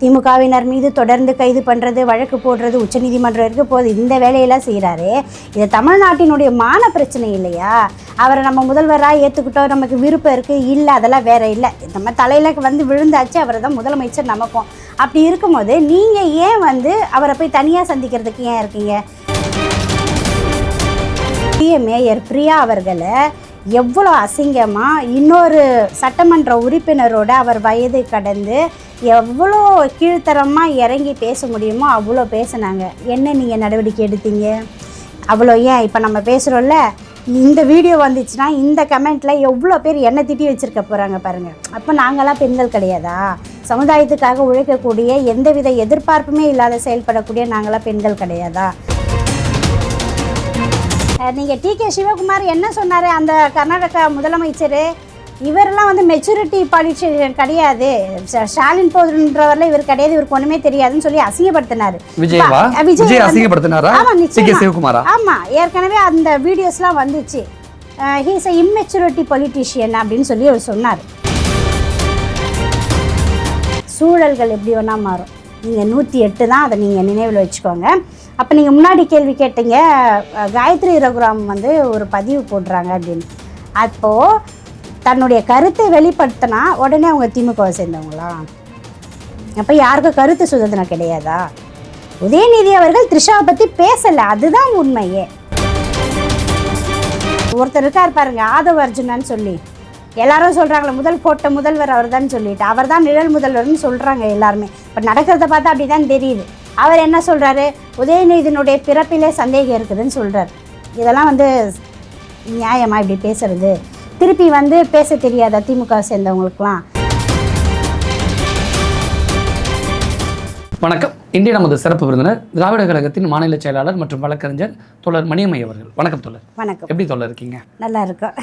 திமுகவினர் மீது தொடர்ந்து கைது பண்ணுறது, வழக்கு போடுறது, உச்சநீதிமன்றம் இருக்க போது இந்த வேலையெல்லாம் செய்கிறாரு. இது தமிழ்நாட்டினுடைய மான பிரச்சனை இல்லையா? அவரை நம்ம முதல்வராக ஏற்றுக்கிட்டோம், நமக்கு விருப்பம் இருக்குது, இல்லை அதெல்லாம் வேற இல்லை, நம்ம தலையில் வந்து விழுந்தாச்சு, அவரை தான் முதலமைச்சர் நமக்கும். அப்படி இருக்கும்போது நீங்கள் ஏன் வந்து அவரை போய் தனியாக சந்திக்கிறதுக்கு ஏன் இருக்கீங்க? மேயர் பிரியா அவர்களை எவ்வளோ அசிங்கமாக இன்னொரு சட்டமன்ற உறுப்பினரோட அவர் வயது கடந்து எவ்வளோ கீழ்த்தரமாக இறங்கி பேச முடியுமோ அவ்வளோ பேசினாங்க. என்ன நீங்கள் நடவடிக்கை எடுத்தீங்க? அவ்வளோ ஏன் இப்போ நம்ம பேசுகிறோம்ல, இந்த வீடியோ வந்துச்சுன்னா இந்த கமெண்ட்டில் எவ்வளோ பேர் என்ன திட்டி வச்சுருக்க போகிறாங்க பாருங்கள். அப்போ நாங்களாம் பெண்கள் கிடையாதா? சமுதாயத்துக்காக உழைக்கக்கூடிய எந்தவித எதிர்பார்ப்புமே இல்லாத செயல்படக்கூடிய நாங்களாம் பெண்கள் கிடையாதா? நீங்கள் டிகே சிவகுமார் என்ன சொன்னார், அந்த கர்நாடகா முதலமைச்சர், இவரெல்லாம் வந்து மெச்சூரிட்டி பாலிட்டிஷியன் கிடையாது, ஸ்டாலின் போதுன்றவரில் இவர் கிடையாது, இவருக்கு ஒன்றுமே தெரியாதுன்னு சொல்லி அசிங்கப்படுத்தினார். விஜய் அசிங்கப்படுத்தினாரா? ஆமாம், ஏற்கனவே அந்த வீடியோஸ்லாம் வந்துச்சு. He is a immaturity politician அப்படின்னு சொல்லி அவர் சொன்னார். சூழல்கள் எப்படி வேணா மாறும். நீங்கள் 108 தான், அதை நீங்கள் நினைவில் வச்சுக்கோங்க. அப்போ நீங்கள் முன்னாடி கேள்வி கேட்டீங்க, காயத்ரி ரகுராம் வந்து ஒரு பதிவு போடுறாங்க அப்படின்னு. அப்போது தன்னுடைய கருத்தை வெளிப்படுத்தினா உடனே அவங்க திமுகவை சேர்ந்தவங்களா? அப்போ யாருக்கும் கருத்து சுதந்திரம் கிடையாதா? உதயநிதி அவர்கள் த்ரிஷாவை பற்றி பேசலை, அதுதான் உண்மையே. ஒருத்தர் இருக்கார் பாருங்க, ஆதவ் அர்ஜுனான்னு சொல்லி, எல்லாரும் சொல்கிறாங்களே முதல் போட்ட முதல்வர் அவர் தான் சொல்லிட்டு, அவர் தான் நிழல் முதல்வர்னு சொல்கிறாங்க எல்லாருமே. இப்போ நடக்கிறத பார்த்தா அப்படி தான் தெரியுது. அவர் என்ன சொல்கிறாரு, உதயநிதியினுடைய பிறப்பிலே சந்தேகம் இருக்குதுன்னு சொல்கிறார். இதெல்லாம் வந்து நியாயமாக இப்படி பேசுறது? திருப்பி வந்து பேச தெரியாத திமுக சேர்ந்தவங்களுக்குலாம். வணக்கம். இன்றைய நமது சிறப்பு விருந்தினர் திராவிட கழகத்தின் மாநில செயலாளர் மற்றும் வழக்கறிஞர் தோழர் மணியம்மை அவர்கள். வணக்கம் தோழர். வணக்கம். எப்படி தோழர் இருக்கீங்க? நல்லா இருக்கும்.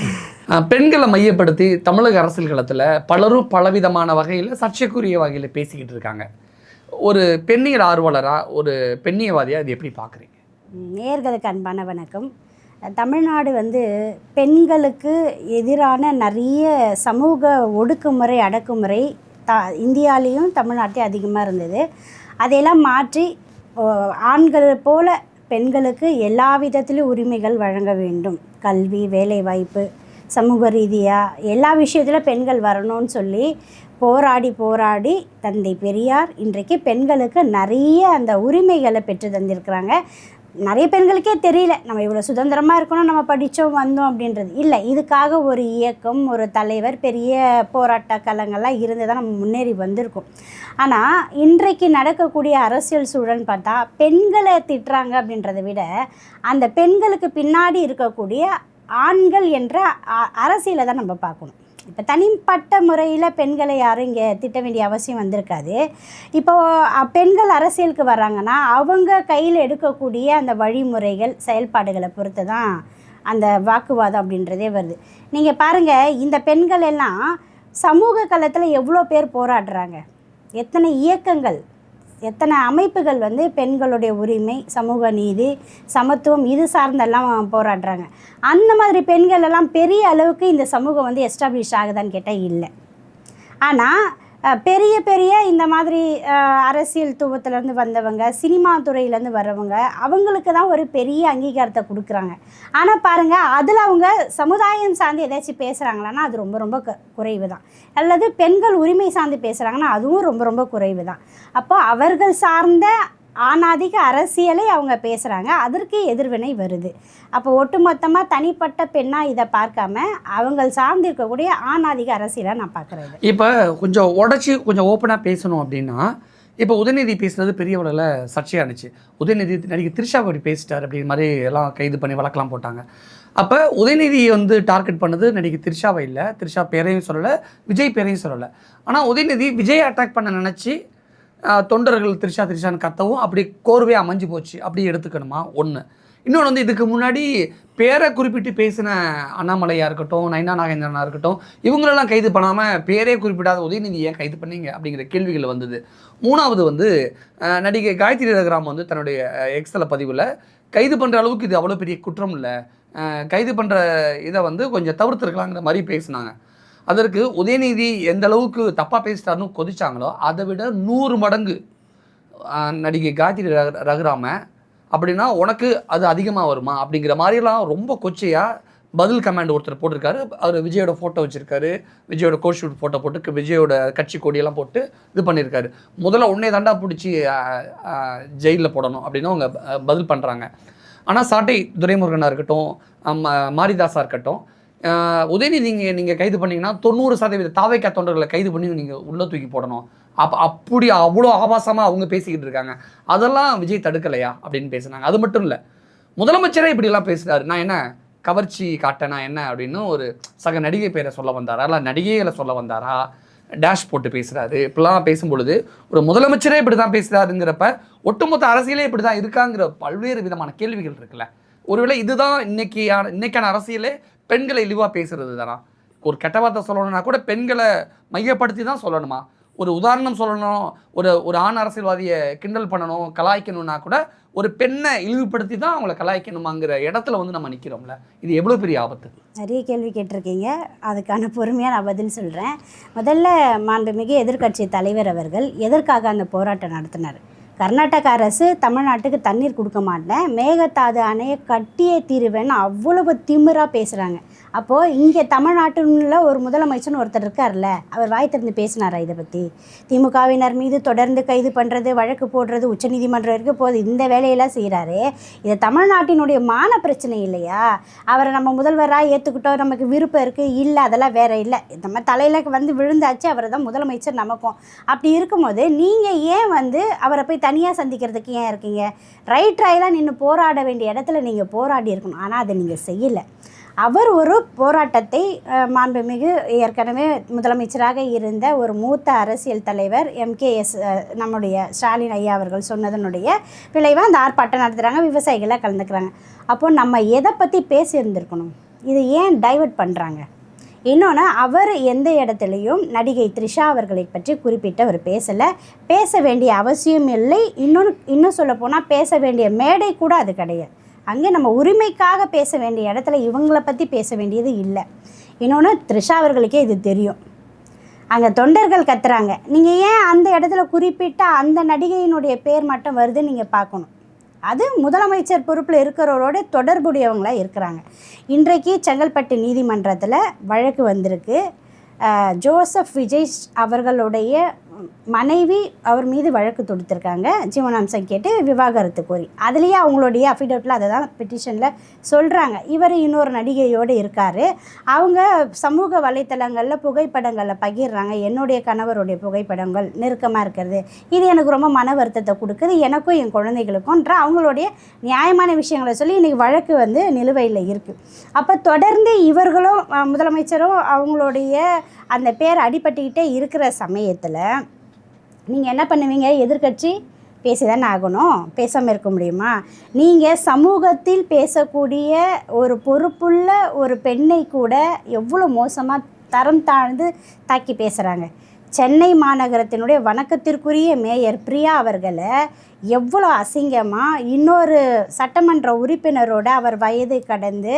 பெண்களை மையப்படுத்தி தமிழக அரசியல் களத்தில் பலரும் பலவிதமான வகையில் சர்ச்சைக்குரிய வகையில் பேசிக்கிட்டு இருக்காங்க. ஒரு பெண்ணியல் ஆர்வலராக, ஒரு பெண்ணியவாதியாக இது எப்படி பார்க்குறீங்க? நேயர்களுக்கு அன்பான வணக்கம். தமிழ்நாடு வந்து பெண்களுக்கு எதிரான நிறைய சமூக ஒடுக்குமுறை, அடக்குமுறை இந்தியாவிலையும் தமிழ்நாட்டிலையும் அதிகமாக இருந்தது. அதையெல்லாம் மாற்றி ஆண்கள் போல பெண்களுக்கு எல்லா விதத்திலும் உரிமைகள் வழங்க வேண்டும். கல்வி, வேலைவாய்ப்பு, சமூக ரீதியாக எல்லா விஷயத்திலும் பெண்கள் வரணும்னு சொல்லி போராடி தந்தை பெரியார் இன்றைக்கு பெண்களுக்கு நிறைய அந்த உரிமைகளை பெற்று தந்திருக்கிறாங்க. நிறைய பெண்களுக்கே தெரியல நம்ம இவ்வளோ சுதந்திரமாக இருக்கணும், நம்ம படித்தோம் வந்தோம் அப்படின்றது இல்லை. இதுக்காக ஒரு இயக்கம், ஒரு தலைவர், பெரிய போராட்ட களங்கள்லாம் இருந்து தான் நம்ம முன்னேறி வந்திருக்கோம். ஆனால் இன்றைக்கு நடக்கக்கூடிய அரசியல் சூழல்னு பார்த்தா பெண்களை திட்டுறாங்க அப்படின்றத விட அந்த பெண்களுக்கு பின்னாடி இருக்கக்கூடிய ஆண்கள் என்ற அரசியலை தான் நம்ம பார்க்கணும். இப்போ தனிப்பட்ட முறையில் பெண்களை யாரும் இங்கே திட்ட வேண்டிய அவசியம் வந்திருக்காது. இப்போது பெண்கள் அரசியலுக்கு வர்றாங்கன்னா அவங்க கையில் எடுக்கக்கூடிய அந்த வழிமுறைகள், செயல்பாடுகளை பொறுத்து தான் அந்த வாக்குவாதம் அப்படின்றதே வருது. நீங்கள் பாருங்கள், இந்த பெண்கள் எல்லாம் சமூக களத்தில் எவ்வளோ பேர் போராடுறாங்க, எத்தனை இயக்கங்கள், எத்தனை அமைப்புகள் வந்து பெண்களுடைய உரிமை, சமூக நீதி, சமத்துவம் இது சார்ந்தெல்லாம் போராடுறாங்க. அந்த மாதிரி பெண்கள் எல்லாம் பெரிய அளவுக்கு இந்த சமூகம் வந்து எஸ்டாப்ளிஷ் ஆகுதான்னு கேட்டால் இல்லை. ஆனால் பெரிய இந்த மாதிரி அரசியல் துவத்திலேருந்து வந்தவங்க, சினிமா துறையிலேருந்து வர்றவங்க, அவங்களுக்கு தான் ஒரு பெரிய அங்கீகாரத்தை கொடுக்குறாங்க. ஆனால் பாருங்கள், அதில் அவங்க சமுதாயம் சார்ந்து ஏதாச்சும் பேசுகிறாங்களான்னா அது ரொம்ப ரொம்ப குறைவு தான். அல்லது பெண்கள் உரிமை சார்ந்து பேசுகிறாங்கன்னா அதுவும் ரொம்ப ரொம்ப குறைவு தான். அப்போ அவர்கள் சார்ந்த ஆணாதிக்க அரசியலை அவங்க பேசுகிறாங்க, அதற்கு எதிர்வினை வருது. அப்போ ஒட்டுமொத்தமாக தனிப்பட்ட பெண்ணாக இதை பார்க்காம அவங்க சார்ந்து இருக்கக்கூடிய ஆணாதிக்க அரசியலை நான் பார்க்குறேன். இப்போ கொஞ்சம் உடச்சி கொஞ்சம் ஓப்பனாக பேசணும் அப்படின்னா, இப்போ உதயநிதி பேசுனது பெரிய அளவில் சர்ச்சையாக இருந்துச்சு. உதயநிதி நடிகை த்ரிஷா அப்படி பேசிட்டார் அப்படிங்கிற மாதிரி எல்லாம் கைது பண்ணி வழக்கெல்லாம் போட்டாங்க. அப்போ உதயநிதியை வந்து டார்கெட் பண்ணது நடிகை த்ரிஷாவை இல்லை, த்ரிஷா பேரையும் சொல்லலை, விஜய் பேரையும் சொல்லலை. ஆனால் உதயநிதி விஜய் அட்டாக் பண்ண நினச்சி தொண்டர்கள் த்ரிஷான்னு கத்தவும் அப்படி கோர்வையாக அமைஞ்சு போச்சு. அப்படி எடுத்துக்கணுமா? ஒன்று. இன்னொன்று வந்து இதுக்கு முன்னாடி பேரை குறிப்பிட்டு பேசின அண்ணாமலையாக இருக்கட்டும், நயனா நாகேந்திரனாக இருக்கட்டும், இவங்களெல்லாம் கைது பண்ணாமல் பேரே குறிப்பிடாத உதயநிதி ஏன் கைது பண்ணீங்க அப்படிங்கிற கேள்விகள் வந்தது. மூணாவது வந்து நடிகை காயத்ரி ரகுராம் வந்து தன்னுடைய எக்ஸல பதிவில் கைது பண்ணுற அளவுக்கு இது அவ்வளோ பெரிய குற்றம் இல்லை, கைது பண்ணுற இதை வந்து கொஞ்சம் தவிர்த்துருக்கலாங்கிற மாதிரி பேசினாங்க. அதற்கு உதயநிதி எந்த அளவுக்கு தப்பாக பேசிட்டாருன்னு கொதிச்சாங்களோ அதை விட 100 மடங்கு நடிகை காயத்ரி ரகுராம அப்படின்னா உனக்கு அது அதிகமாக வருமா அப்படிங்கிற மாதிரிலாம் ரொம்ப கொச்சையாக பதில் கமெண்ட் ஒருத்தர் போட்டிருக்காரு. அவர் விஜயோட ஃபோட்டோ வச்சுருக்காரு, விஜயோட கோஷூட் ஃபோட்டோ போட்டு விஜயோட கட்சி கொடியெல்லாம் போட்டு இது பண்ணியிருக்காரு. முதல்ல உடனே தண்டா பிடிச்சி ஜெயிலில் போடணும் அப்படின்னு அவங்க பதில் பண்ணுறாங்க. ஆனால் சாட்டை துரைமுருகனாக இருக்கட்டும், மாரிதாஸாக இருக்கட்டும், உதயநிதி நீங்கள் கைது பண்ணிங்கன்னா 90% தாவேக்கா தொண்டர்களை கைது பண்ணி நீங்கள் உள்ளே தூக்கி போடணும். அப்படி அவ்வளோ ஆபாசமாக அவங்க பேசிக்கிட்டு இருக்காங்க. அதெல்லாம் விஜய் தடுக்கலையா அப்படின்னு பேசுனாங்க. அது மட்டும் இல்லை, முதலமைச்சரே இப்படிலாம் பேசுகிறாரு, நான் என்ன கவர்ச்சி காட்டனா என்ன அப்படின்னு ஒரு சக நடிகை பேரை சொல்ல வந்தாரா, இல்லை நடிகைகளை சொல்ல வந்தாரா, டேஷ் போட்டு பேசுகிறாரு. இப்படிலாம் பேசும்பொழுது ஒரு முதலமைச்சரே இப்படி தான் பேசுகிறாருங்கிறப்ப ஒட்டுமொத்த அரசியலே இப்படி தான் இருக்காங்கிற பல்வேறு விதமான கேள்விகள் இருக்குல்ல. ஒருவேளை இதுதான் இன்னைக்கான அரசியலே பெண்களை இழிவாக பேசுறது தானா? ஒரு கெட்ட வார்த்தை சொல்லணும்னா கூட பெண்களை மையப்படுத்தி தான் சொல்லணுமா? ஒரு உதாரணம் சொல்லணும், ஒரு ஆண் அரசியல்வாதியை கிண்டல் பண்ணணும், கலாய்க்கணும்னா கூட ஒரு பெண்ணை இழிவுபடுத்தி தான் அவங்கள கலாய்க்கணுமாங்கிற இடத்துல நம்ம நிற்கிறோம்ல. இது எவ்வளோ பெரிய ஆபத்து? நிறைய கேள்வி கேட்டிருக்கீங்க, அதுக்கான பொறுமையாக நான் பதில் சொல்கிறேன். முதல்ல மாண்புமிகு எதிர்க்கட்சி தலைவர் அவர்கள் எதற்காக அந்த போராட்டம் நடத்தினார்? கர்நாடக அரசு தமிழ்நாட்டுக்கு தண்ணீர் கொடுக்க மாட்டேன், மேகதாது அணையை கட்டியே தீருவேன்னு அவ்வளவு திமிராக பேசுகிறாங்க. அப்போது இங்கே தமிழ்நாட்டில் ஒரு முதலமைச்சர்னு ஒருத்தர் இருக்கார்ல, அவர் வாய் திறந்து பேசினாரா இதை பற்றி? திமுகவினர் மீது தொடர்ந்து கைது பண்ணுறது, வழக்கு போடுறது, உச்சநீதிமன்றம் வரைக்கும் போது இந்த வேலையெல்லாம் செய்கிறாரு. இது தமிழ்நாட்டினுடைய மான பிரச்சனை இல்லையா? அவரை நம்ம முதல்வராக ஏற்றுக்கிட்டோம், நமக்கு விருப்பம் இருக்குது, இல்லை அதெல்லாம் வேறு இல்லை, நம்ம தலையில் விழுந்தாச்சு, அவரை தான் முதலமைச்சர் நமக்கும். அப்படி இருக்கும்போது நீங்கள் ஏன் அவரை போய் தனியாக சந்திக்கிறதுக்கு ஏன் இருக்கீங்க? ரைட்டராயெல்லாம் நின்று போராட வேண்டிய இடத்துல நீங்கள் போராடி இருக்கணும். ஆனால் அதை நீங்கள் செய்யலை. அவர் ஒரு போராட்டத்தை மாண்புமிகு ஏற்கனவே முதலமைச்சராக இருந்த ஒரு மூத்த அரசியல் தலைவர் MKS நம்முடைய ஸ்டாலின் ஐயா அவர்கள் சொன்னதனுடைய விளைவாக அந்த ஆர்ப்பாட்டம் நடத்துகிறாங்க, விவசாயிகளாக கலந்துக்கிறாங்க. அப்போது நம்ம எதை பற்றி பேசியிருந்திருக்கணும்? இது ஏன் டைவர்ட் பண்ணுறாங்க? இன்னொன்று, அவர் எந்த இடத்துலையும் நடிகை த்ரிஷா அவர்களை பற்றி குறிப்பிட்டு அவர் பேசலை, பேச வேண்டிய அவசியம் இல்லை. இன்னும் சொல்லப்போனால் பேச வேண்டிய மேடை கூட அது கிடையாது. அங்கே நம்ம உரிமைக்காக பேச வேண்டிய இடத்துல இவங்களை பற்றி பேச வேண்டியது இல்லை. இன்னொன்று, த்ரிஷா அவர்களுக்கே இது தெரியும். அங்கே தொண்டர்கள் கத்துறாங்க, நீங்கள் ஏன் அந்த இடத்துல குறிப்பிட்ட அந்த நடிகையினுடைய பேர் மட்டும் வருதுன்னு நீங்கள் பார்க்கணும். அது முதலமைச்சர் பொறுப்பில் இருக்கிறவரோட தொடர்புடையவங்களாக இருக்கிறாங்க. இன்றைக்கு செங்கல்பட்டு நீதிமன்றத்தில் வழக்கு வந்திருக்கு. ஜோசப் விஜய் அவர்களுடைய மனைவி அவர் மீது வழக்கு தொடுத்திருக்காங்க, ஜீவனாம்சம் கேட்டு விவாகரத்து கோரி. அதுலேயே அவங்களுடைய அஃபிடவிட்டில் அதை தான் பெட்டிஷனில் சொல்கிறாங்க. இவர் இன்னொரு நடிகையோடு இருக்கார். அவங்க சமூக வலைத்தளங்களில் புகைப்படங்களில் பகிர்றாங்க, என்னுடைய கணவருடைய புகைப்படங்கள் நெருக்கமாக இருக்கிறது, இது எனக்கு ரொம்ப மன வருத்தத்தை கொடுக்குது, எனக்கும் என் குழந்தைகளுக்கும்ன்ற அவங்களுடைய நியாயமான விஷயங்களை சொல்லி இன்றைக்கி வழக்கு நிலுவையில் இருக்குது. அப்போ தொடர்ந்து இவர்களும் முதலமைச்சரும் அவங்களுடைய அந்த பேர் அடிபட்டுக்கிட்டே இருக்கிற சமயத்தில் நீங்கள் என்ன பண்ணுவீங்க? எதிர்க்கட்சி பேசி தானே ஆகணும், பேசாமல் இருக்க முடியுமா? நீங்கள் சமூகத்தில் பேசக்கூடிய ஒரு பொறுப்புள்ள ஒரு பெண்ணை கூட எவ்வளோ மோசமாக தரம் தாழ்ந்து தாக்கி பேசுகிறாங்க. சென்னை மாநகரத்தினுடைய வணக்கத்திற்குரிய மேயர் பிரியா அவர்களை எவ்வளோ அசிங்கமாக இன்னொரு சட்டமன்ற உறுப்பினரோட அவர் வயது கடந்து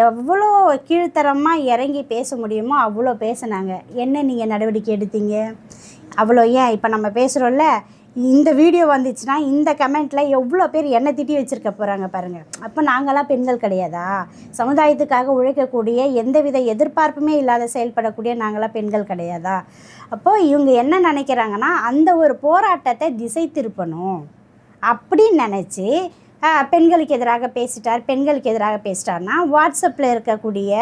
எவ்வளோ கீழ்த்தரமாக இறங்கி பேச முடியுமோ அவ்வளோ பேசுனாங்க. என்ன நீங்கள் நடவடிக்கை எடுத்தீங்க? அவ்வளோ ஏன் இப்போ நம்ம பேசுகிறோம்ல, இந்த வீடியோ வந்துச்சுன்னா இந்த கமெண்ட்டில் எவ்வளோ பேர் என்னை திட்டி வச்சுருக்க போகிறாங்க பாருங்கள். அப்போ நாங்களாம் பெண்கள் கிடையாதா? சமுதாயத்துக்காக உழைக்கக்கூடிய எந்தவித எதிர்பார்ப்புமே இல்லாத செயல்படக்கூடிய நாங்களாம் பெண்கள் கிடையாதா? அப்போது இவங்க என்ன நினைக்கிறாங்கன்னா, அந்த ஒரு போராட்டத்தை திசை திருப்பணும் அப்படின்னு நினச்சி பெண்களுக்கு எதிராக பேசிட்டார்னா வாட்ஸ்அப்பில் இருக்கக்கூடிய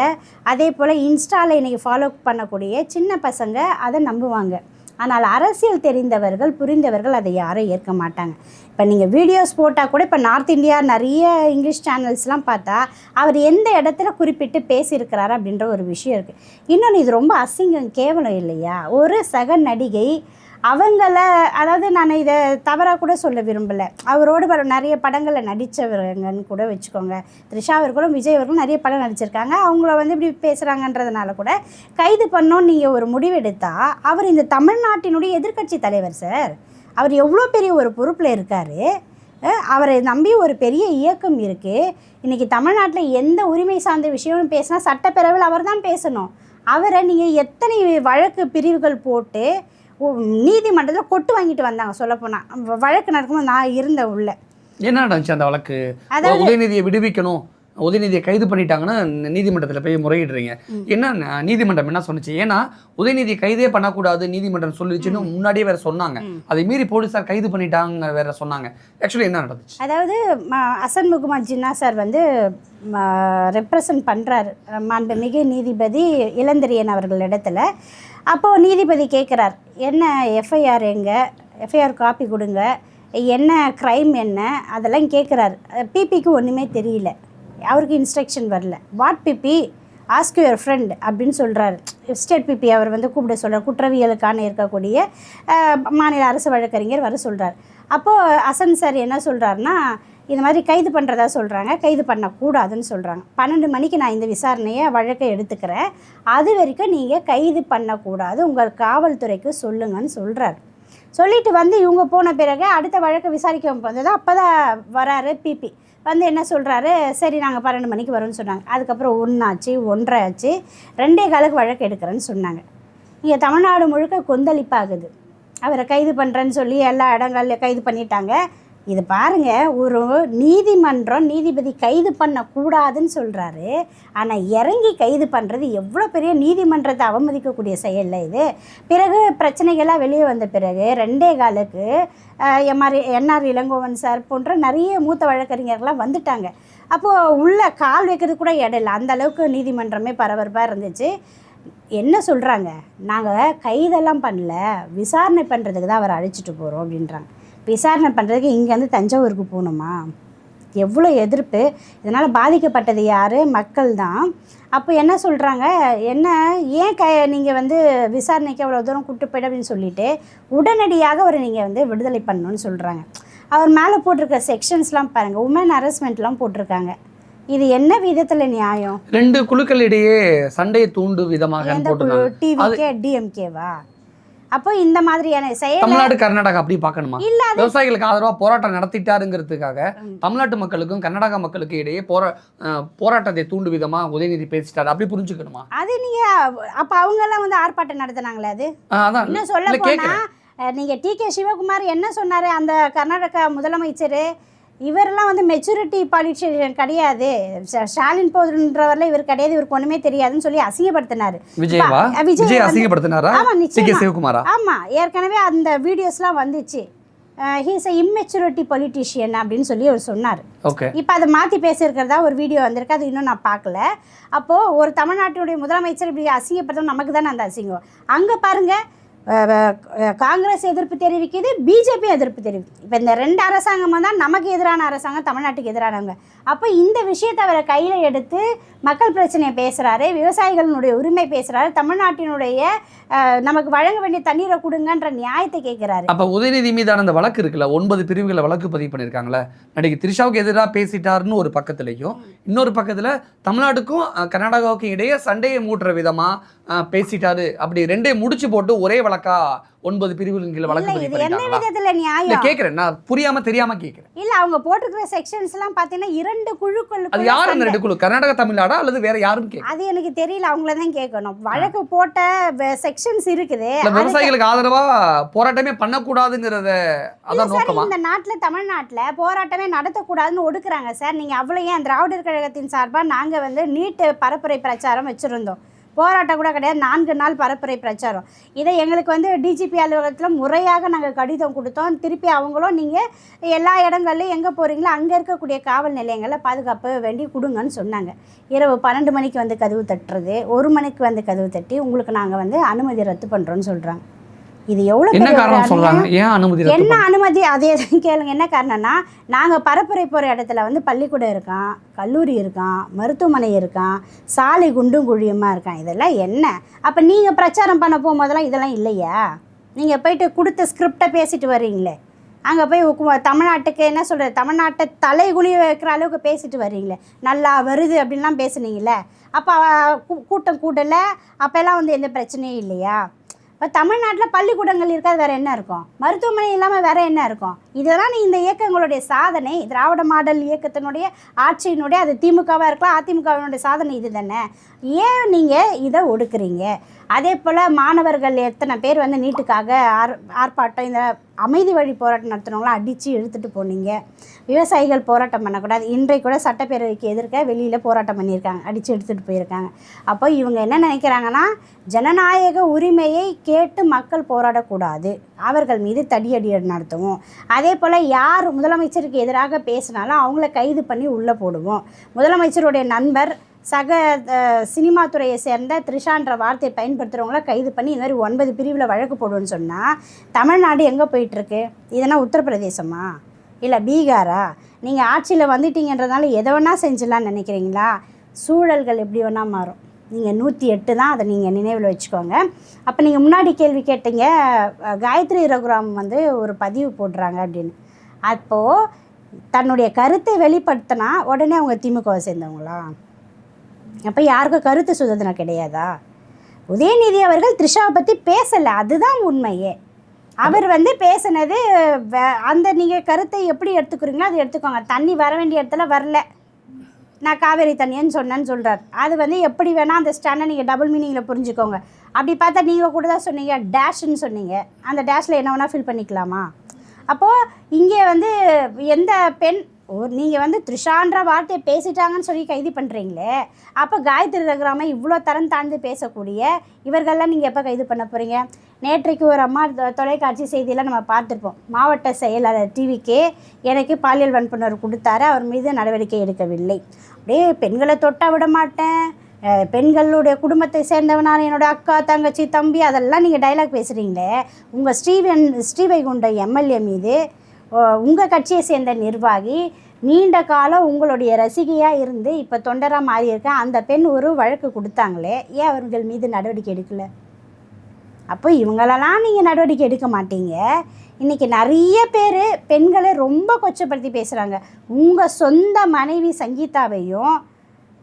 அதே போல் இன்ஸ்டாவில் இன்றைக்கி ஃபாலோ பண்ணக்கூடிய சின்ன பசங்க அதை நம்புவாங்க. ஆனால் அரசியல் தெரிந்தவர்கள் புரிந்தவர்கள் அதை யாரும் ஏற்க மாட்டாங்க. இப்போ நீங்கள் வீடியோஸ் போட்டால் கூட இப்போ நார்த் இந்தியா நிறைய இங்கிலீஷ் சேனல்ஸ்லாம் பார்த்தா அவர் எந்த இடத்துல குறிப்பிட்டு பேசியிருக்கிறாரு அப்படின்ற ஒரு விஷயம் இருக்குது. இன்னொன்று, இது ரொம்ப அசிங்கம், கேவலம் இல்லையா? ஒரு சக நடிகை அதாவது நான் இதை தவறாக கூட சொல்ல விரும்பலை, அவரோடு நிறைய படங்களில் நடித்தவங்கன்னு கூட வச்சுக்கோங்க. த்ரிஷா அவர்களும் விஜய் அவர்களும் நிறைய படம் நடிச்சிருக்காங்க. அவங்கள இப்படி பேசுகிறாங்கன்றதுனால கூட கைது பண்ணோன்னு நீங்கள் ஒரு முடிவெடுத்தால், அவர் இந்த தமிழ்நாட்டினுடைய எதிர்க்கட்சி தலைவர் சார், அவர் எவ்வளோ பெரிய ஒரு பொறுப்பில் இருக்கார். அவரை நம்பி ஒரு பெரிய இயக்கம் இருக்குது. இன்றைக்கி தமிழ்நாட்டில் எந்த உரிமை சார்ந்த விஷயமும் பேசினா சட்டப்பேரவையில் அவர் தான் பேசணும். அவரை நீங்கள் எத்தனை வழக்கு பிரிவுகள் போட்டு நீதிமன்றத்தில் கொட்டு வாங்கிட்டு வந்தாங்க. சொல்லப்போனால் வழக்கு நடக்கும்போது நான் இருந்த உள்ள என்ன நடந்துச்சு அந்த வழக்கு? உதயநிதியை விடுவிக்கணும், உதயநிதியை கைது பண்ணிட்டாங்கன்னா நீதிமன்றத்தில் போய் முறையிடுறீங்க. என்ன நீதிமன்றம் என்ன சொன்னிச்சு? ஏன்னா உதயநிதியை கைதே பண்ணக்கூடாது நீதிமன்றம் சொல்லிச்சுன்னு முன்னாடியே வேற சொன்னாங்க. அதை மீறி போலீஸார் கைது பண்ணிட்டாங்க வேற சொன்னாங்க. ஆக்சுவலி என்ன நடந்துச்சு? அதாவது ஹசன் முகமது ஜின்னா சார் வந்து ரெப்ரசன்ட் பண்ணுறாரு மாண்புமிகு நீதிபதி இளந்திரியன் அவர்கள் இடத்துல. அப்போது நீதிபதி கேட்குறார், என்ன எஃப்ஐஆர் எங்கே, எஃப்ஐஆர் காப்பி கொடுங்க, என்ன க்ரைம் என்ன, அதெல்லாம் கேட்குறாரு. பிபிக்கு ஒன்றுமே தெரியல, அவருக்கு இன்ஸ்ட்ரக்ஷன் வரல. What BP, ask your friend அப்படின்னு சொல்கிறாரு. ஸ்டேட் பிபி அவர் வந்து கூப்பிட சொல்கிறார், குற்றவியலுக்கான இருக்கக்கூடிய மாநில அரசு வழக்கறிஞர் வர சொல்கிறார். அப்போது ஹசன் சார் என்ன சொல்கிறாருன்னா, இது மாதிரி கைது பண்ணுறதா சொல்கிறாங்க, கைது பண்ணக்கூடாதுன்னு சொல்கிறாங்க. 12 மணிக்கு நான் இந்த விசாரணையை வழக்கை எடுத்துக்கிறேன், அது வரைக்கும் நீங்கள் கைது பண்ணக்கூடாது, உங்கள் காவல்துறைக்கு சொல்லுங்கன்னு சொல்கிறார். சொல்லிட்டு வந்து இவங்க போன பிறகு அடுத்த வழக்கை விசாரிக்க வந்தது. அப்போ தான் வராரு பிபி வந்து என்ன சொல்கிறாரு, சரி நாங்கள் 12 மணிக்கு வரோன்னு சொன்னாங்க. அதுக்கப்புறம் 1 ஆச்சு, 1:30 ஆச்சு, 2:15 வழக்கு எடுக்கிறேன்னு சொன்னாங்க. இங்கே தமிழ்நாடு முழுக்க கொந்தளிப்பாகுது. அவரை கைது பண்ணுறேன்னு சொல்லி எல்லா இடங்கள்லையும் கைது பண்ணிட்டாங்க. இது பாருங்கள், ஒரு நீதிமன்றம் நீதிபதி கைது பண்ணக்கூடாதுன்னு சொல்கிறாரு, ஆனால் இறங்கி கைது பண்ணுறது எவ்வளோ பெரிய நீதிமன்றத்தை அவமதிக்கக்கூடிய செயலில் இது. பிறகு பிரச்சனைகள்லாம் வெளியே வந்த பிறகு 2:15க்கு என்ஆர் இளங்கோவன் சார் போன்ற நிறைய மூத்த வழக்கறிஞர்கள்லாம் வந்துட்டாங்க. அப்போது உள்ள கால் வைக்கிறது கூட இடம் இல்லை, அந்தளவுக்கு நீதிமன்றமே பரபரப்பாக இருந்துச்சு. என்ன சொல்கிறாங்க, நாங்கள் கைதெல்லாம் பண்ணல, விசாரணை பண்ணுறதுக்கு தான் அவரை அழைச்சிட்டு போகிறோம் அப்படின்றாங்க. விசாரணை பண்ணுறதுக்கு இங்கேருந்து தஞ்சாவூருக்கு போகணுமா? எவ்வளோ எதிர்ப்பு! இதனால் பாதிக்கப்பட்டது யார்? மக்கள் தான். அப்போ என்ன சொல்கிறாங்க, என்ன ஏன் நீங்கள் வந்து விசாரணைக்கு அவ்வளோ தூரம் கூப்பிட்டு போய்ட்டு அப்படின்னு சொல்லிவிட்டு உடனடியாக அவரை நீங்கள் வந்து விடுதலை பண்ணணும்னு சொல்கிறாங்க. அவர் மேலே போட்டிருக்க செக்ஷன்ஸ்லாம் பாருங்கள், உமன் ஹராஸ்மெண்ட்லாம் போட்டிருக்காங்க. இது என்ன விதத்தில் நியாயம்? 2 குழுக்களிடையே சண்டையை தூண்டு விதமாக டிவிகே டிஎம்கேவா? அப்போ இந்த மாதிரியான செயல் தமிழ்நாடு கர்நாடகா அப்படி பார்க்கணுமா? இல்ல, விவசாயிகளுக்கு ஆதரவா போராட்டம் நடத்திட்டாருங்கிறதுக்காக தமிழ்நாட்டு மக்களுக்கும் கர்நாடகா மக்களுக்கு இடையே போராட்டத்தை தூண்டு விதமா உதயநிதி பேசிட்டாரு, அப்படி புரிஞ்சுக்கணுமா? அது நீங்க அப்ப அவங்க எல்லாம் வந்து ஆர்ப்பாட்டம் நடத்தினாங்களே, அது இன்னும் சொல்ல போனா நீங்க டிகே சிவகுமார் என்ன சொன்னாரு, அந்த கர்நாடகா முதலமைச்சர், இவரெல்லாம் வந்து மெச்சூரிட்டி பாலிட்டிஷியன் கிடையாது, ஸ்டாலின் போதுன்றவரில் இவர் கிடையாது, இவருக்கு ஒன்றுமே தெரியாதுன்னு சொல்லி அசிங்கப்படுத்தினார். விஜய் அசிங்கப்படுத்தினாரா? ஆமாம், நிச்சயமா. ஆமாம், ஏற்கனவே அந்த வீடியோஸ்லாம் வந்துச்சு. ஹீஸ் அ இம்மெச்சூரிட்டி பொலிட்டிஷியன் அப்படின்னு சொல்லி அவர் சொன்னார். இப்போ அதை மாற்றி பேசியிருக்கிறதா ஒரு வீடியோ வந்திருக்கு, அது இன்னும் நான் பார்க்கல. அப்போது ஒரு தமிழ்நாட்டினுடைய முதலமைச்சர் இப்படி அசிங்கப்படுத்தணும், நமக்கு தானே அந்த அசிங்கம். அங்கே பாருங்கள், காங்கிரஸ் எதிர்ப்பு தெரிவிக்குது, பிஜேபி எதிர்ப்பு தெரிவிக்குது. இப்போ இந்த 2 அரசாங்கமாக தான் நமக்கு எதிரான அரசாங்கம், தமிழ்நாட்டுக்கு எதிரானவங்க. அப்போ இந்த விஷயத்தை அவரை கையில் எடுத்து மக்கள் பிரச்சனையை பேசுகிறாரு, விவசாயிகளினுடைய உரிமை பேசுகிறாரு, தமிழ்நாட்டினுடைய நமக்கு வழங்க வேண்டிய தண்ணீரை கொடுங்கன்ற நியாயத்தை கேட்குறாரு. அப்போ உதயநிதி மீதான அந்த வழக்கு இருக்குல்ல, 9 பிரிவுகளை வழக்கு பதிவு பண்ணியிருக்காங்களே, நடிகை திரிஷாவுக்கு எதிராக பேசிட்டாருன்னு ஒரு பக்கத்துலையும், இன்னொரு பக்கத்தில் தமிழ்நாட்டுக்கும் கர்நாடகாவுக்கும் இடையே சண்டையை மூட்டுற விதமாக பேசிட்டாரு, அப்படி 2 முடிச்சு போட்டு ஒரே வழக்கா 9 பிரிவுகளின் கீழ வழக்கு பதிவு பண்ணிருக்காங்க. கேக்குறேன், நான் புரியாம தெரியாம கேக்குறேன். இல்ல, அவங்க போட்டுக்கிற செக்ஷன்ஸ் எல்லாம் பாத்தீங்கன்னா 2 குழுக்கள். அது யார் அந்த 2 குழு? கர்நாடகா தமிழ்நாடா அல்லது வேற யாரும் கேட்க? அது எனக்கு தெரியல, அவங்கள தான் கேட்கணும். வழக்கு போட்ட செக்ஷன்ஸ் இருக்குது. விவசாயிகளுக்கு ஆதரவா போராட்டமே பண்ணக்கூடாதுங்கிறத அதான் நோக்கமா? இந்த நாட்டுல, தமிழ்நாட்டுல போராட்டமே நடத்தக்கூடாதுன்னு ஒடுக்குறாங்க சார். நீங்க அவ்வளவு ஏன் திராவிடர் கழகத்தின் சார்பா நாங்க வந்து நீட் பரப்புரை பிரச்சாரம் வச்சிருந்தோம். போராட்டம் கூட கிடையாது, 4 நாள் பரப்புரை பிரச்சாரம். இதை எங்களுக்கு வந்து டிஜிபி அலுவலகத்தில் முறையாக நாங்கள் கடிதம் கொடுத்தோம். திருப்பி அவங்களும் நீங்கள் எல்லா இடங்கள்லையும் எங்கே போகிறீங்களோ அங்கே இருக்கக்கூடிய காவல் நிலையங்களில் பாதுகாப்பு வேண்டி கொடுங்கன்னு சொன்னாங்க. இரவு 12 மணிக்கு வந்து கதவு தட்டுறது, 1 மணிக்கு வந்து கதவு தட்டி உங்களுக்கு நாங்கள் வந்து அனுமதி ரத்து பண்ணுறோன்னு சொல்கிறாங்க. இது எவ்வளோ என்ன காரணம் சொல்றாங்க? ஏன் அனுமதி? என்ன அனுமதி? அதே தான் கேளுங்க. என்ன காரணம்னா, நாங்கள் பரப்புரை போகிற இடத்துல வந்து பள்ளிக்கூடம் இருக்கான், கல்லூரி இருக்கான், மருத்துவமனை இருக்கான், சாலை குண்டும் குழியுமா இருக்கான். இதெல்லாம் என்ன? அப்போ நீங்கள் பிரச்சாரம் பண்ண போகும்போதெல்லாம் இதெல்லாம் இல்லையா? நீங்கள் போயிட்டு கொடுத்த ஸ்கிரிப்டை பேசிட்டு வர்றீங்களே, அங்கே போய் தமிழ்நாட்டுக்கு என்ன சொல்கிறது, தமிழ்நாட்டை தலைகுழி வைக்கிற அளவுக்கு பேசிட்டு வர்றீங்களே, நல்லா வருது அப்படின்லாம் பேசுனீங்களே, அப்போ கூட்டம் கூடலை, அப்போல்லாம் வந்து எந்த பிரச்சனையும் இல்லையா? இப்போ தமிழ்நாட்டில் பள்ளிக்கூடங்கள் இருக்காது, வேறு என்ன இருக்கும்? மருத்துவமனை இல்லாமல் வேறு என்ன இருக்கும்? இதெல்லாம் இந்த இயக்கங்களுடைய சாதனை. திராவிட மாடல் இயக்கத்தினுடைய ஆட்சியினுடைய, அது திமுகவாக இருக்கலாம், அதிமுகவினுடைய சாதனை இது தானே. ஏன் நீங்கள் இதை ஒடுக்குறீங்க? அதே போல் மாணவர்கள் எத்தனை பேர் வந்து நீட்டுக்காக ஆர்ப்பாட்டம், இந்த அமைதி வழி போராட்டம் நடத்துனவங்களாம் அடித்து இழுத்துட்டு போனீங்க. விவசாயிகள் போராட்டம் பண்ணக்கூடாது, இன்றைக்கு கூட சட்டப்பேரவைக்கு எதிர்க்க வெளியில் போராட்டம் பண்ணியிருக்காங்க, அடித்து எடுத்துகிட்டு போயிருக்காங்க. அப்போ இவங்க என்ன நினைக்கிறாங்கன்னா, ஜனநாயக உரிமையை கேட்டு மக்கள் போராடக்கூடாது, அவர்கள் மீது தடியடி நடத்துவோம். அதே போல் யார் முதலமைச்சருக்கு எதிராக பேசினாலும் அவங்கள கைது பண்ணி உள்ளே போடுவோம். முதலமைச்சருடைய நண்பர் சக சினிமா துறையை சேர்ந்த த்ரிஷான்ற வார்த்தையை பயன்படுத்துகிறவங்கள கைது பண்ணி இந்த மாதிரி 9 பிரிவில் வழக்கு போடுவோன்னு சொன்னால் தமிழ்நாடு எங்கே போயிட்டுருக்கு? இதனா உத்தரப்பிரதேசமா இல்லை பீகாரா? நீங்கள் ஆட்சியில் வந்துட்டீங்கன்றதுனால எதை வேணால் செஞ்சிடலான்னு நினைக்கிறீங்களா? சூழல்கள் எப்படி வேணால் மாறும். நீங்கள் 108 தான், அதை நீங்கள் நினைவில் வச்சுக்கோங்க. அப்போ நீங்கள் முன்னாடி கேள்வி கேட்டீங்க, காயத்ரி ரகுராம் வந்து ஒரு பதிவு போடுறாங்க அப்படின்னு. அப்போது தன்னுடைய கருத்தை வெளிப்படுத்தினா உடனே அவங்க திமுகவை சேர்ந்தவங்களா? அப்போ யாருக்கும் கருத்து சுதந்திரம் கிடையாதா? உதயநிதி அவர்கள் த்ரிஷாவை பற்றி பேசலை, அதுதான் உண்மையே. அவர் வந்து பேசினது அந்த நீங்கள் கருத்தை எப்படி எடுத்துக்கிறீங்களோ அதை எடுத்துக்கோங்க. தண்ணி வர வேண்டிய இடத்துல வரல, நான் காவேரி தண்ணின்னு சொன்னேன்னு சொல்கிறார். அது வந்து எப்படி வேணால் அந்த ஸ்டாண்டை நீங்கள் டபுள் மீனிங்கில் புரிஞ்சுக்கோங்க. அப்படி பார்த்தா நீங்கள் கூட தான் சொன்னீங்க டேஷ்ன்னு சொன்னீங்க, அந்த டேஷில் என்ன வேணால் ஃபில் பண்ணிக்கலாமா? அப்போது இங்கே வந்து எந்த பெண் நீங்கள் வந்து த்ரிஷான்ற வார்த்தையை பேசிட்டாங்கன்னு சொல்லி கைது பண்ணுறீங்களே, அப்போ காயத்ரி ரகுராமை இவ்வளோ தரம் தாழ்ந்து பேசக்கூடிய இவர்கள்லாம் நீங்கள் எப்போ கைது பண்ண போகிறீங்க? நேற்றைக்கு ஒரு அம்மா தொலைக்காட்சி செய்தியெல்லாம் நம்ம பார்த்துருப்போம். மாவட்ட செயலாளர் டிவிக்கே எனக்கு பாலியல் வன்புணர்வு கொடுத்தாரு, அவர் மீது நடவடிக்கை எடுக்கவில்லை. அப்படியே பெண்களை தொட்ட விட மாட்டேன், பெண்களுடைய குடும்பத்தை சேர்ந்தவனான என்னோடய அக்கா தங்கச்சி தம்பி அதெல்லாம் நீங்கள் டைலாக் பேசுகிறீங்களே. உங்கள் ஸ்ரீவைகுண்ட எம்எல்ஏ மீது உங்கள் கட்சியை சேர்ந்த நிர்வாகி நீண்ட காலம் உங்களுடைய ரசிகையாக இருந்து இப்போ தொண்டராக மாறியிருக்க அந்த பெண் ஒரு வழக்கு கொடுத்தாங்களே, ஏன் அவர்கள் மீது நடவடிக்கை எடுக்கலை? அப்போ இவங்களெல்லாம் நீங்கள் நடவடிக்கை எடுக்க மாட்டீங்க. இன்றைக்கி நிறைய பேர் பெண்களை ரொம்ப கொச்சப்படுத்தி பேசுகிறாங்க. உங்கள் சொந்த மனைவி சங்கீதாவையும்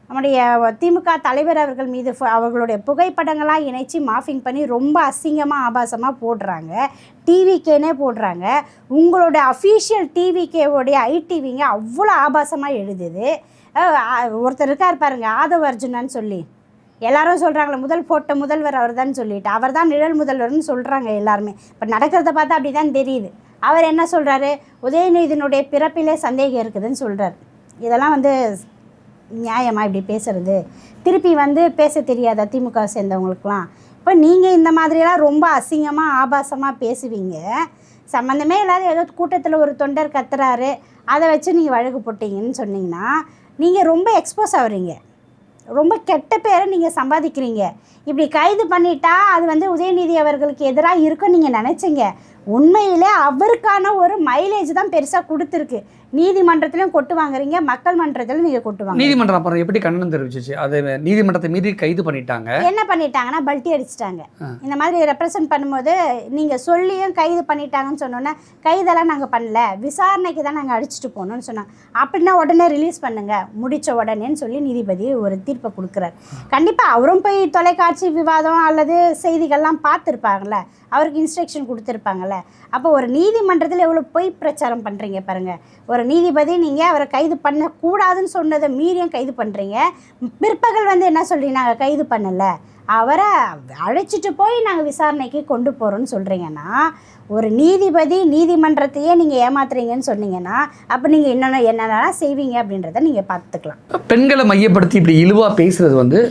நம்முடைய திமுக தலைவர் அவர்கள் மீது அவர்களுடைய புகைப்படங்களாக இணைச்சி மாஃபிங் பண்ணி ரொம்ப அசிங்கமாக ஆபாசமாக போடுறாங்க, டிவிக்கேனே போடுறாங்க. உங்களோட அஃபீஷியல் டிவிக்கேவோடைய ஐடிவிங்க அவ்வளோ ஆபாசமாக எழுதுது. ஒருத்தர் இருக்கார் பாருங்க, ஆதவ் அர்ஜுனான்னு சொல்லி, எல்லாரும் சொல்கிறாங்களே முதல் போட்ட முதல்வர் அவர் தான் சொல்லிட்டு, அவர் தான் நிழல் முதல்வர்னு சொல்கிறாங்க எல்லாருமே. இப்போ நடக்கிறத பார்த்தா அப்படி தான் தெரியுது. அவர் என்ன சொல்கிறாரு? உதயநிதியினுடைய பிறப்பிலே சந்தேகம் இருக்குதுன்னு சொல்கிறார். இதெல்லாம் வந்து நியாயமா இப்படி பேசுகிறது? திருப்பி வந்து பேச தெரியாத திமுக சேர்ந்தவங்களுக்குலாம். இப்போ நீங்கள் இந்த மாதிரியெல்லாம் ரொம்ப அசிங்கமாக ஆபாசமாக பேசுவீங்க. சம்மந்தமே இல்லாத ஏதோ கூட்டத்தில் ஒரு தொண்டர் கத்துறாரு, அதை வச்சு நீங்கள் வழக்கு போட்டிங்கன்னு சொன்னீங்கன்னா நீங்கள் ரொம்ப எக்ஸ்போஸ் ஆகுறீங்க, ரொம்ப கெட்ட பேரை நீங்கள் சம்பாதிக்கிறீங்க. இப்படி கைது பண்ணிட்டா அது வந்து உதயநிதி அவர்களுக்கு எதிராக இருக்குன்னு நீங்கள் நினச்சிங்க. உண்மையிலே அவருக்கான ஒரு மைலேஜ் தான் பெருசாக கொடுத்துருக்கு. நீதிமன்றத்திலையும் கொட்டு வாங்குறீங்க, மக்கள் மன்றத்திலும் நீங்கள் கொட்டு வாங்க. நீதிமன்றம் அப்புறம் எப்படி கண்டனம் தெரிவிச்சிச்சு? அது நீதிமன்றத்தை மீறி கைது பண்ணிட்டாங்க. என்ன பண்ணிட்டாங்கன்னா பல்ட்டி அடிச்சிட்டாங்க. இந்த மாதிரி ரெப்ரசன்ட் பண்ணும்போது நீங்கள் சொல்லியும் கைது பண்ணிட்டாங்கன்னு சொன்னோன்னே, கைதெல்லாம் நாங்கள் பண்ணல, விசாரணைக்கு தான் நாங்கள் அடிச்சுட்டு போகணும்னு சொன்னாங்க. அப்படின்னா உடனே ரிலீஸ் பண்ணுங்கள் முடித்த உடனேன்னு சொல்லி நீதிபதி ஒரு தீர்ப்பை கொடுக்குறாரு. கண்டிப்பாக அவரும் போய் தொலைக்காட்சி விவாதம் அல்லது செய்திகள்லாம் பார்த்துருப்பாங்கள்ல, அவருக்கு இன்ஸ்ட்ரக்ஷன் கொடுத்துருப்பாங்கள்ல. அப்போ ஒரு நீதிமன்றத்தில் எவ்வளோ பொய் பிரச்சாரம் பண்ணுறீங்க பாருங்கள். ஒரு நீதிபதி நீங்கள் அவரை கைது பண்ணக்கூடாதுன்னு சொன்னதை மீறியும் கைது பண்ணுறீங்க. பிற்பகல் வந்து என்ன சொல்கிறீங்க? நாங்கள் கைது பண்ணலை, அவரை அழைச்சிட்டு போய் நாங்கள் விசாரணைக்கு கொண்டு போகிறோன்னு சொல்கிறீங்கன்னா, ஒரு நீதிபதி நீதிமன்றத்தையே நீங்கள் ஏமாத்துறீங்கன்னு சொன்னீங்கன்னா, அப்போ நீங்கள் என்னென்னலாம் செய்வீங்க அப்படின்றத நீங்கள் பார்த்துக்கலாம். பெண்களை மையப்படுத்தி இப்படி இழிவாக பேசுகிறது வந்து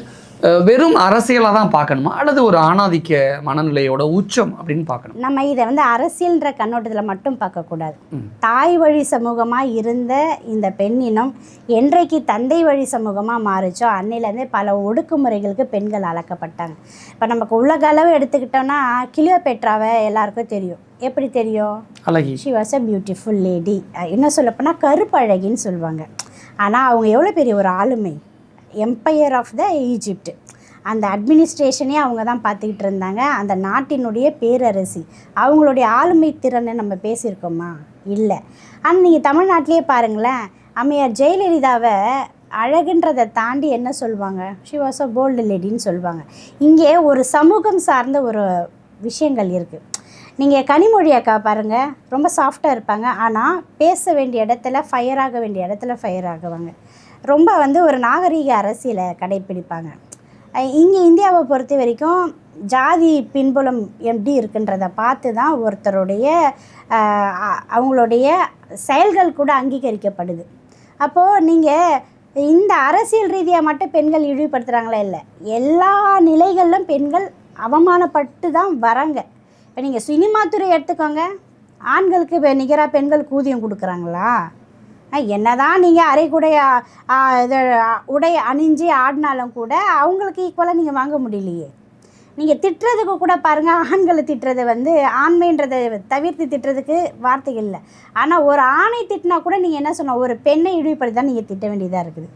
வெறும் அரசியலாக தான் பார்க்கணுமா, அல்லது ஒரு ஆணாதிக்க மனநிலையோட உச்சம் அப்படின்னு பார்க்கணும்? நம்ம இதை வந்து அரசியல்ன்ற கண்ணோட்டத்தில் மட்டும் பார்க்கக்கூடாது. தாய் வழி சமூகமாக இருந்த இந்த பெண்ணினம் என்றைக்கு தந்தை வழி சமூகமாக மாறிச்சோ அன்னையிலேருந்தே பல ஒடுக்குமுறைகளுக்கு பெண்கள் அழைக்கப்பட்டாங்க. இப்போ நமக்கு உலக அளவு எடுத்துக்கிட்டோன்னா கிளியோபேட்ராவை எல்லாருக்கும் தெரியும். எப்படி தெரியும்? அழகி. She was a beautiful lady. இன்னும் சொல்லப்போனால் கருப்பழகின்னு சொல்லுவாங்க. ஆனால் அவங்க எவ்வளோ பெரிய ஒரு ஆளுமை, எம்பையர் ஆஃப் த ஈஜிப்ட், அந்த அட்மினிஸ்ட்ரேஷனே அவங்க தான் பார்த்துக்கிட்டு இருந்தாங்க. அந்த நாட்டினுடைய பேரரசி. அவங்களுடைய ஆளுமை திறனை நம்ம பேசியிருக்கோமா? இல்லை. ஆனால் நீங்கள் தமிழ்நாட்டிலே பாருங்களேன், அம்மையார் ஜெயலலிதாவை அழகுன்றதை தாண்டி என்ன சொல்லுவாங்க? ஷி வாஸ் அ போல்டு லேடின்னு சொல்லுவாங்க. இங்கே ஒரு சமூகம் சார்ந்த ஒரு விஷயங்கள் இருக்குது. நீங்கள் கனிமொழி அக்கா பாருங்கள், ரொம்ப சாஃப்டாக இருப்பாங்க, ஆனால் பேச வேண்டிய இடத்துல ஃபயர் ஆக வேண்டிய இடத்துல ஃபயர் ஆகுவாங்க. ரொம்ப வந்து ஒரு நாகரீக அரசியலை கடைப்பிடிப்பாங்க. இங்கே இந்தியாவை பொறுத்த வரைக்கும் ஜாதி பின்புலம் எப்படி இருக்குன்றதை பார்த்து தான் ஒருத்தருடைய அவங்களுடைய செயல்கள் கூட அங்கீகரிக்கப்படுது. அப்போது நீங்கள் இந்த அரசியல் ரீதியாக மட்டும் பெண்கள் இழிவுபடுத்துகிறாங்களா? இல்லை, எல்லா நிலைகளிலும் பெண்கள் அவமானப்பட்டு தான் வராங்க. இப்போ நீங்கள் சினிமா துறை எடுத்துக்கோங்க, ஆண்களுக்கு இப்போ நிகராக பெண்களுக்கு ஊதியம் கொடுக்குறாங்களா? என்னதான் நீங்கள் அரைக்குடைய இது உடை அணிஞ்சு ஆடினாலும் கூட அவங்களுக்கு ஈக்குவலாக நீங்கள் வாங்க முடியலையே. நீங்கள் திட்டுறதுக்கு கூட பாருங்கள், ஆண்களை திட்டுறது வந்து ஆண்மைன்றதை தவிர்த்து திட்டுறதுக்கு வார்த்தைகள் இல்லை. ஆனால் ஒரு ஆணை திட்டினா கூட நீங்கள் என்ன சொன்ன, ஒரு பெண்ணை இழிவுபடுத்தி தான் நீங்கள் திட்ட வேண்டியதாக இருக்குது.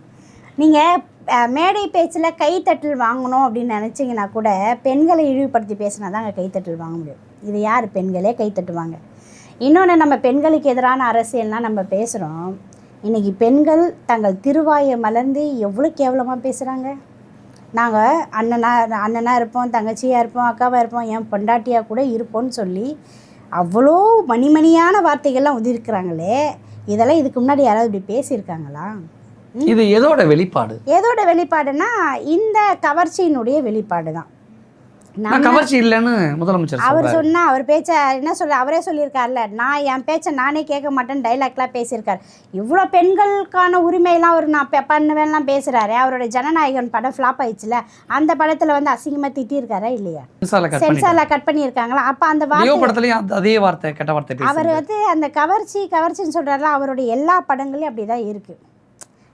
நீங்கள் மேடை பேச்சில் கைத்தட்டல் வாங்கணும் அப்படின்னு நினச்சிங்கன்னா கூட பெண்களை இழிவுபடுத்தி பேசினா தான் அங்கே கைத்தட்டல் வாங்க முடியும். இது யார்? பெண்களே கைத்தட்டுவாங்க. இன்னொன்று, நம்ம பெண்களுக்கு எதிரான அரசியல்னால் நம்ம பேசுகிறோம். இன்றைக்கி பெண்கள் தங்கள் திருவாயை மலர்ந்து எவ்வளோ கேவலமாக பேசுகிறாங்க. நாங்கள் அண்ணனாக இருப்போம், தங்கச்சியாக இருப்போம், அக்காவாக இருப்போம், என் பொண்டாட்டியாக கூட இருப்போம்னு சொல்லி அவ்வளோ மணிமணியான வார்த்தைகள்லாம் உதிர்க்கிறாங்களே. இதெல்லாம் இதுக்கு முன்னாடி யாராவது இப்படி பேசியிருக்காங்களா? இது எதோட வெளிப்பாடு? எதோட வெளிப்பாடுனா இந்த கவர்ச்சியினுடைய வெளிப்பாடு தான். கவர்ச்சி இல்லைன்னு முதலமைச்சர் அவர் சொன்னா, அவர் பேச்ச என்ன சொல்ல, அவரே சொல்லியிருக்காருல்ல, நான் என் பேச்சை நானே கேட்க மாட்டேன்னு டைலாக்லாம் பேசியிருக்காரு. இவ்வளோ பெண்களுக்கான உரிமையெல்லாம் அவர் நான் பண்ணுவேன்லாம் பேசுகிறாரு. அவரோட ஜனநாயகன் படம் ஃப்ளாப் ஆயிடுச்சுல, அந்த படத்தில் வந்து அசிங்கமாக திட்டியிருக்காரா இல்லையா? சென்சாரில் கட் பண்ணியிருக்காங்களா? அப்போ அந்த அதே வார்த்தை கெட்ட வார்த்தை அவர் வந்து அந்த கவர்ச்சின்னு சொல்கிறாருல, அவருடைய எல்லா படங்களையும் அப்படி தான் இருக்குது.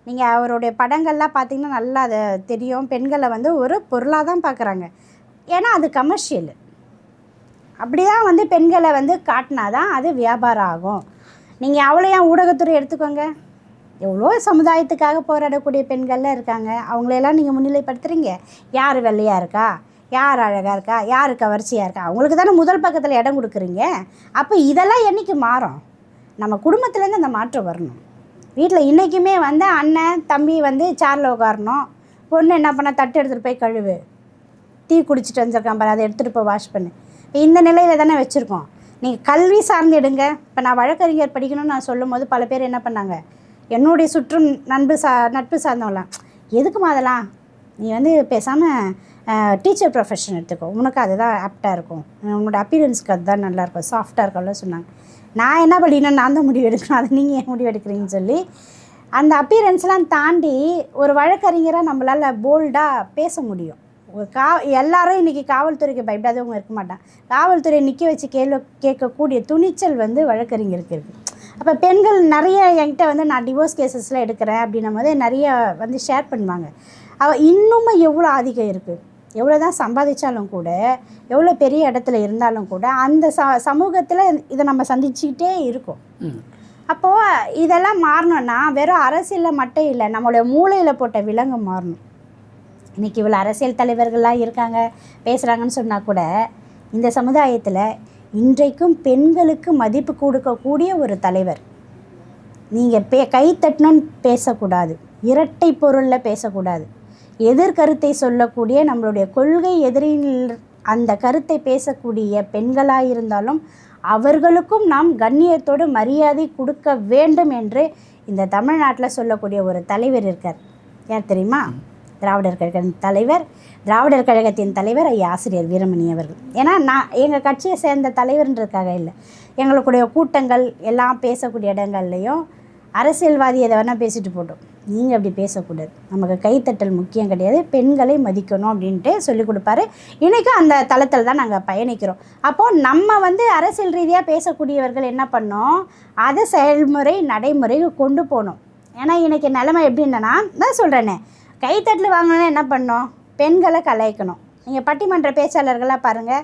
நீங்கள் அவருடைய படங்கள்லாம் பார்த்தீங்கன்னா நல்லா அது தெரியும். பெண்களை வந்து ஒரு பொருளாக தான் பார்க்குறாங்க. ஏன்னா அது கமர்ஷியல். அப்படி தான் வந்து பெண்களை வந்து காட்டினா தான் அது வியாபாரம் ஆகும். நீங்கள் அவ்வளோ ஏன் ஊடகத்துறை எடுத்துக்கோங்க, எவ்வளோ சமுதாயத்துக்காக போராடக்கூடிய பெண்கள்லாம் இருக்காங்க. அவங்களெல்லாம் நீங்கள் முன்னிலைப்படுத்துகிறீங்க. யார் வெள்ளையாக இருக்கா, யார் அழகாக இருக்கா, யார் கவர்ச்சியாக இருக்கா, அவங்களுக்கு தானே முதல் பக்கத்தில் இடம் கொடுக்குறீங்க. அப்போ இதெல்லாம் என்றைக்கு மாறும்? நம்ம குடும்பத்துலேருந்து அந்த மாற்றம் வரணும். வீட்டில் இன்றைக்குமே வந்து அண்ணன் தம்பி வந்து சேரில் உட்காரணும். பொண்ணு என்ன பண்ண, தட்டு எடுத்துகிட்டு போய் கழுவு, டீ குடிச்சிட்டு வந்திருக்கான் பாரு, அதை எடுத்துகிட்டு போய் வாஷ் பண்ணு. இப்போ இந்த நிலையில் தானே வச்சுருக்கோம். நீங்கள் கல்வி சார்ந்து எடுங்க. இப்போ நான் வழக்கறிஞர் படிக்கணும்னு நான் சொல்லும் போது பல பேர் என்ன பண்ணாங்க, என்னுடைய சுற்றும் நட்பு சார்ந்தவங்களாம், எதுக்குமா அதெல்லாம், நீ வந்து பேசாமல் டீச்சர் ப்ரொஃபஷன் எடுத்துக்கோ, உனக்கு அதுதான் ஆப்டாக இருக்கும், உன்னோட அப்பீரன்ஸ்க்கு அதுதான் நல்லாயிருக்கும், சாஃப்டாக இருக்கும்ல சொன்னாங்க. நான் என்ன படிக்கணும், நான் தான் முடிவு எடுக்கணும், அதை நீங்கள் ஏன் முடிவு எடுக்கிறீங்கன்னு சொல்லி அந்த அப்பீரன்ஸ்லாம் தாண்டி ஒரு வழக்கறிஞராக நம்மளால் போல்டாக பேச முடியும். ஒரு எல்லாரும் இன்றைக்கி காவல்துறைக்கு பயப்படாதவங்க இருக்க மாட்டான். காவல்துறை நிற்க வச்சு கேட்கக்கூடிய துணிச்சல் வந்து வழக்கறிஞருக்கு இருக்குது. அப்போ பெண்கள் நிறைய என்கிட்ட வந்து நான் டிவோர்ஸ் கேசஸ்லாம் எடுக்கிறேன் அப்படின்னும் போது நிறைய வந்து ஷேர் பண்ணுவாங்க. இன்னுமே எவ்வளோ ஆதிக்கம் இருக்குது, எவ்வளோ தான் சம்பாதிச்சாலும் கூட, எவ்வளோ பெரிய இடத்துல இருந்தாலும் கூட அந்த சமூகத்தில் இதை நம்ம சந்திச்சுக்கிட்டே இருக்கோம். அப்போது இதெல்லாம் மாறணும்னா வெறும் அரசியலில் மட்டும் இல்லை, நம்மளுடைய மூளையில் போட்ட விலங்கு மாறணும். இன்றைக்கி இவ்வளோ அரசியல் தலைவர்கள்லாம் இருக்காங்க, பேசுகிறாங்கன்னு சொன்னால் கூட இந்த சமுதாயத்தில் இன்றைக்கும் பெண்களுக்கு மதிப்பு கொடுக்கக்கூடிய ஒரு தலைவர். நீங்கள் கை தட்டணுன்னு பேசக்கூடாது, இரட்டை பொருளில் பேசக்கூடாது, எதிர்கருத்தை சொல்லக்கூடிய நம்மளுடைய கொள்கை எதிரில் அந்த கருத்தை பேசக்கூடிய பெண்களாக இருந்தாலும் அவர்களுக்கும் நாம் கண்ணியத்தோடு மரியாதை கொடுக்க வேண்டும் என்று இந்த தமிழ்நாட்டில் சொல்லக்கூடிய ஒரு தலைவர் இருக்கார். யார் தெரியுமா? திராவிடர் கழகத்தின் தலைவர், திராவிடர் கழகத்தின் தலைவர் ஐயா ஆசிரியர் வீரமணி அவர்கள். ஏன்னா நான் எங்கள் கட்சியை சேர்ந்த தலைவர்ன்றதுக்காக இல்லை, எங்களுடைய கூட்டங்கள் எல்லாம் பேசக்கூடிய இடங்கள்லையும் அரசியல்வாதி எதை வேணால் பேசிட்டு போட்டோம், நீங்கள் அப்படி பேசக்கூடாது, நமக்கு கைத்தட்டல் முக்கியம் கிடையாது, பெண்களை மதிக்கணும் அப்படின்ட்டு சொல்லிக் கொடுப்பாரு. இன்றைக்கும் அந்த தளத்தில் தான் நாங்கள் பயணிக்கிறோம். அப்போது நம்ம வந்து அரசியல் ரீதியாக பேசக்கூடியவர்கள் என்ன பண்ணோம், அதை செயல்முறை நடைமுறைக்கு கொண்டு போகணும். ஏன்னா இன்றைக்கி நிலைமை எப்படின்னா, நான் சொல்கிறேனே, கைத்தட்டல் வாங்கணுன்னா என்ன பண்ணோம், பெண்களை கலாய்க்கணும். நீங்கள் பட்டிமன்ற பேச்சாளர்களாக பாருங்கள்,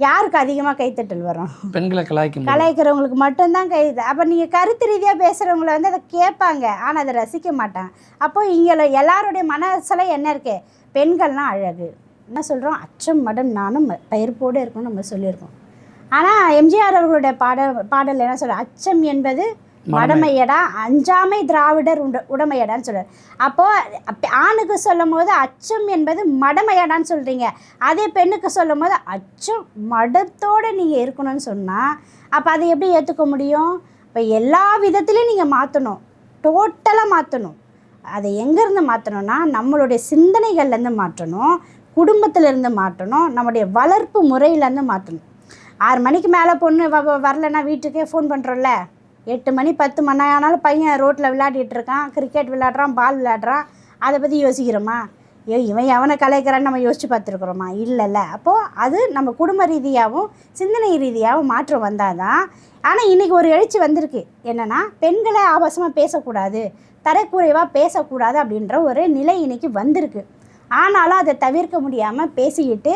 யாருக்கு அதிகமாக கைத்தட்டல் வரும்? பெண்களை கலாய்க்கிறவங்களுக்கு மட்டும்தான் கை. அப்போ நீங்கள் கருத்து ரீதியாக பேசுகிறவங்கள வந்து அதை கேட்பாங்க, ஆனால் அதை ரசிக்க மாட்டாங்க. அப்போது இங்கே எல்லாருடைய மனசில் என்ன இருக்கு, பெண்கள்லாம் அழகு என்ன சொல்கிறோம், அச்சம் மடம் நானும் பயிர்ப்போடு இருக்கணும்னு நம்ம சொல்லியிருக்கோம். ஆனால் எம்ஜிஆர் அவர்களுடைய பாடல் என்ன சொல்கிறோம், அச்சம் என்பது மடமையடா, அஞ்சாமை திராவிடர் உடமையடான்னு சொல்கிறார். அப்போது ஆணுக்கு சொல்லும் போது அச்சம் என்பது மடமையடான்னு சொல்கிறீங்க, அதே பெண்ணுக்கு சொல்லும் போது அச்சம் மடத்தோடு நீங்கள் இருக்கணும்னு சொன்னால் அப்போ அதை எப்படி ஏற்றுக்க முடியும்? இப்போ எல்லா விதத்துலேயும் நீங்கள் மாற்றணும், டோட்டலாக மாற்றணும். அதை எங்கேருந்து மாற்றணும்னா நம்மளுடைய சிந்தனைகள்லேருந்து மாற்றணும், குடும்பத்திலேருந்து மாற்றணும், நம்முடைய வளர்ப்பு முறையிலேருந்து மாற்றணும். 6 மணிக்கு மேலே பொண்ணு வரலைன்னா வீட்டுக்கே ஃபோன் பண்ணுறோம்ல, 8 மணி 10 மணி ஆனாலும் பையன் ரோட்டில் விளையாடிட்டு இருக்கான், கிரிக்கெட் விளையாடுறான், பால் விளையாடுறான், அதை பற்றி யோசிக்கிறோமா? இவன் எவனை கலைக்கிறான்னு நம்ம யோசித்து பார்த்துருக்குறோமா? இல்லைல்ல. அப்போது அது நம்ம குடும்ப ரீதியாகவும் சிந்தனை ரீதியாகவும் மாற்றம் வந்தால் தான். ஆனால் இன்றைக்கி ஒரு எழுச்சி வந்திருக்கு, என்னென்னா பெண்களை ஆபாசமாக பேசக்கூடாது, தரக்குறைவாக பேசக்கூடாது அப்படின்ற ஒரு நிலை இன்றைக்கி வந்திருக்கு. ஆனாலும் அதை தவிர்க்க முடியாமல் பேசிக்கிட்டு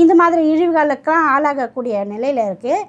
இந்த மாதிரி இழிவுகளுக்கெல்லாம் ஆளாகக்கூடிய நிலையில் இருக்குது.